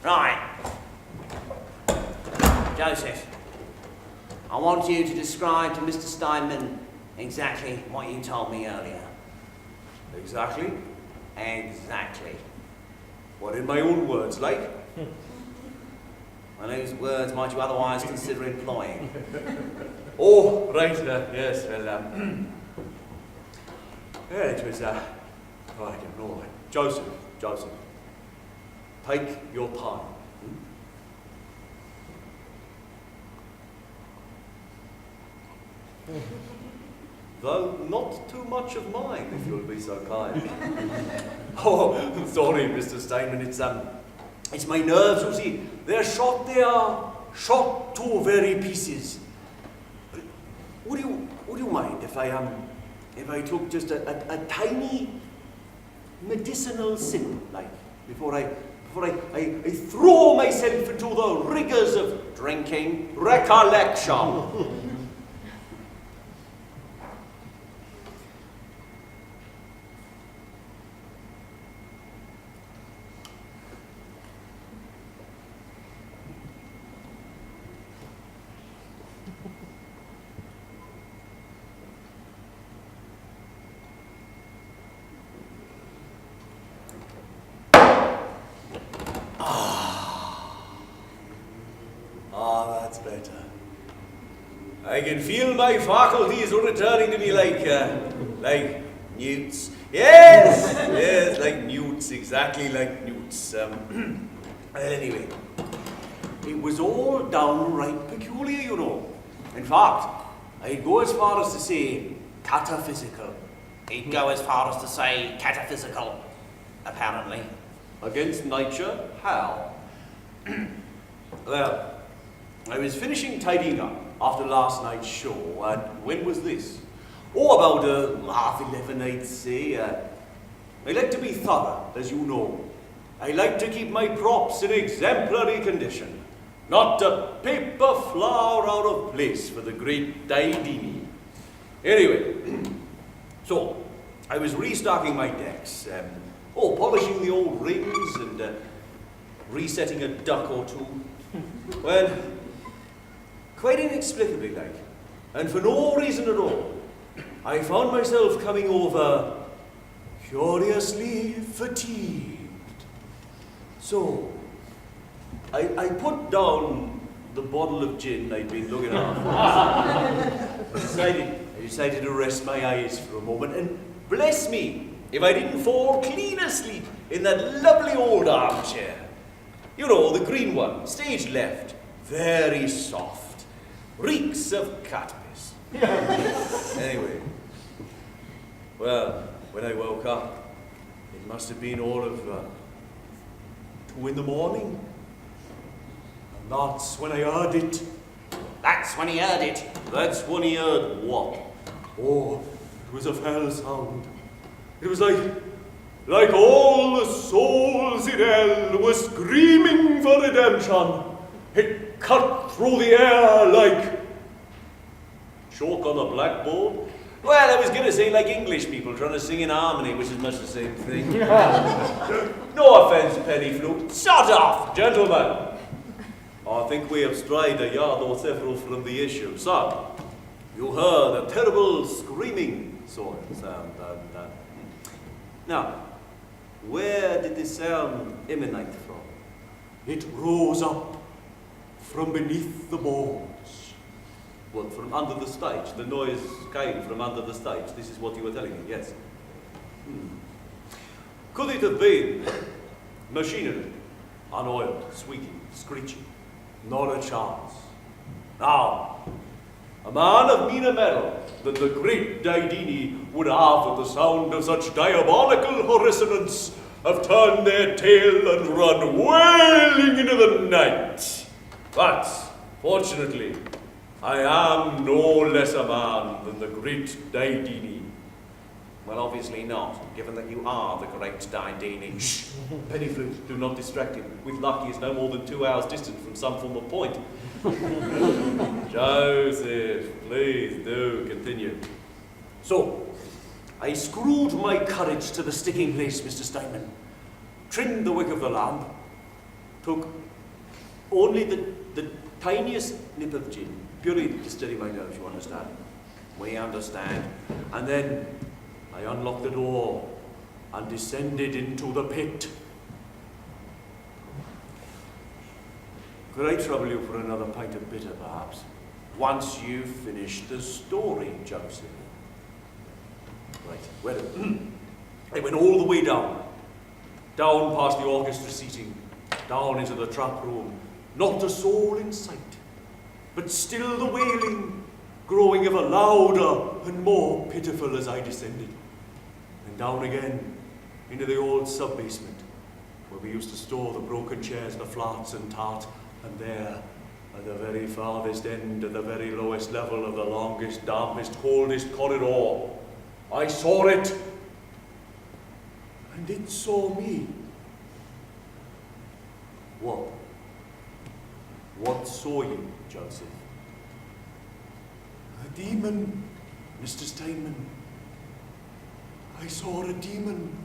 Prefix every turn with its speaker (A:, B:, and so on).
A: Right. Joseph, I want you to describe to Mr. Steinmann exactly what you told me earlier.
B: Exactly?
A: Exactly.
B: What, in my own words, like?
A: And whose words might you otherwise consider employing?
B: Oh, right, yes, well, yeah, it was, oh, I don't know, Joseph, take your time. Though not too much of mine, if you'll be so kind. Oh, sorry, Mr. Steinmann, it's my nerves, you see. They are shot to very pieces. Would you mind if I took just a tiny medicinal sip, like, before I throw myself into the rigors of drinking recollection? That's better. I can feel my faculties returning to me like newts. Yes, like newts, exactly like newts. Anyway, it was all downright peculiar, you know. In fact, I'd go as far as to say cataphysical.
A: He'd go as far as to say cataphysical, apparently.
B: Against nature, how? Well, I was finishing tidying up after last night's show, and when was this? Oh, about 11:30, I'd say. I like to be thorough, as you know. I like to keep my props in exemplary condition. Not a paper flower out of place for the great Daidini. Anyway, so I was restocking my decks, polishing the old rings and resetting a duck or two. Well, quite inexplicably, like, and for no reason at all, I found myself coming over curiously fatigued. So, I put down the bottle of gin I'd been looking after. I decided to rest my eyes for a moment, and bless me if I didn't fall clean asleep in that lovely old armchair. You know, the green one, stage left, very soft, reeks of cat piss. Anyway, well, when I woke up, it must have been all of 2 in the morning. And that's when I heard it.
A: That's when he heard it.
B: That's when he heard what? Oh, it was a fell sound. It was like all the souls in hell were screaming for redemption. It cut through the air like chalk on a blackboard. Well, I was going to say like English people trying to sing in harmony, which is much the same thing. No offence, Pennyflute. Shut off, gentlemen. I think we have strayed a yard or several from the issue. So, you heard a terrible screaming sort of sound. Now, where did this sound emanate from? It rose up from beneath the boards. What, from under the stage? The noise came from under the stage. This is what you were telling me, yes. Could it have been machinery? Unoiled, squeaky, screeching? Not a chance. Now, a man of meaner metal than the great Daidini would have at the sound of such diabolical resonance have turned their tail and run wailing into the night. But, fortunately, I am no less a man than the great Daidini.
A: Well, obviously not, given that you are the great Daidini.
B: Shh! Pennyflute, do not distract him. With luck, he is no more than 2 hours distant from some form of point. Joseph, please do continue. So, I screwed my courage to the sticking place, Mr. Steinmann, trimmed the wick of the lamp, took only the tiniest nip of gin, purely to steady my nerves, you understand?
A: We understand.
B: And then I unlocked the door and descended into the pit. Could I trouble you for another pint of bitter, perhaps? Once you've finished the story, Joseph. Right, well, it went all the way down. Down past the orchestra seating, down into the trap room. Not a soul in sight, but still the wailing, growing ever louder and more pitiful as I descended. And down again into the old sub-basement, where we used to store the broken chairs, the flats and tart, and there, at the very farthest end, at the very lowest level of the longest, dampest, coldest corridor, I saw it, and it saw me. What? What saw you, Joseph?
C: A demon, Mr. Steinmann. I saw a demon.